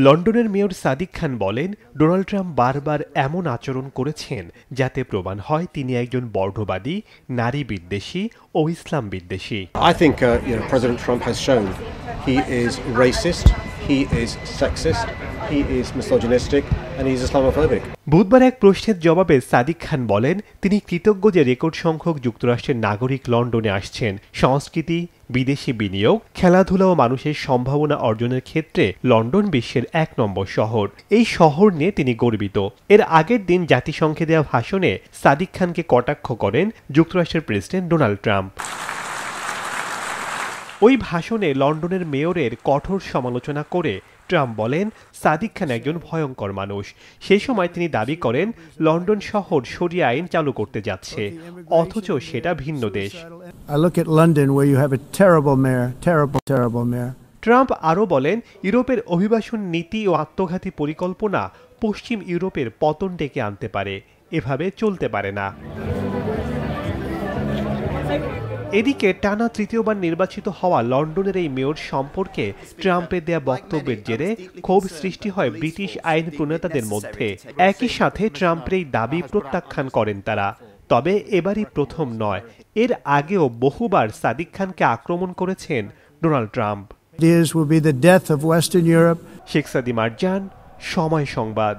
লন্ডনের মেয়র সাদিক খান বলেন, Donald Trump বারবার এমন আচরণ করেছেন যাতে প্রমাণ হয় তিনি একজন বর্ণবাদী, নারী বিদ্বেষী ও ইসলাম বিদ্বেষী। I think President Trump has shown he is racist, he is sexist, he is misogynistic and he is Islamophobic. বুধবার এক প্রশ্নের জবাবে সাদিক খান বলেন, তিনি কৃতজ্ঞ যে রেকর্ড সংখ্যক যুক্তরাষ্ট্রের নাগরিক লন্ডনে আসছেন। সংস্কৃতি, বিদেশি বিনিয়োগ, খেলাধুলা ও মানুষের সম্ভাবনা অর্জনের ক্ষেত্রে লন্ডন বিশ্বের ১ নম্বর শহর। এই শহর নিয়ে তিনি গর্বিত। এর আগের দিন জাতিসংঘে দেওয়া ভাষণে সাদিক খানকে কটাক্ষ করেন যুক্তরাষ্ট্রের প্রেসিডেন্ট ডোনাল্ড ট্রাম্প। ওই ভাষণে লন্ডনের মেয়রের কঠোর সমালোচনা করে ট্রাম্প বলেন, সাদিক খান একজন ভয়ঙ্কর মানুষ। সেই সময় তিনি দাবি করেন লন্ডন শহর শরিয়া আইন চালু করতে যাচ্ছে, অথচ সেটা ভিন্ন দেশ। ট্রাম্প আরও বলেন, ইউরোপের অভিবাসন নীতি ও আত্মঘাতী পরিকল্পনা পশ্চিম ইউরোপের পতন ডেকে আনতে পারে। এভাবে চলতে পারে না। এদিকে টানা তৃতীয়বার নির্বাচিত হওয়া লন্ডনের এই মেয়র সম্পর্কে ট্রাম্পের দেয়া বক্তব্যের জেরে ক্ষোভ সৃষ্টি হয় ব্রিটিশ আইন প্রণেতাদের মধ্যে। একই সাথে ট্রাম্পের এই দাবি প্রত্যাখ্যান করেন তারা। তবে এবারই প্রথম নয়, এর আগেও বহুবার সাদিক খানকে আক্রমণ করেছেন Donald Trump. Will be the death of Western Europe. Sheikh সাদি মারজান, সময় সংবাদ।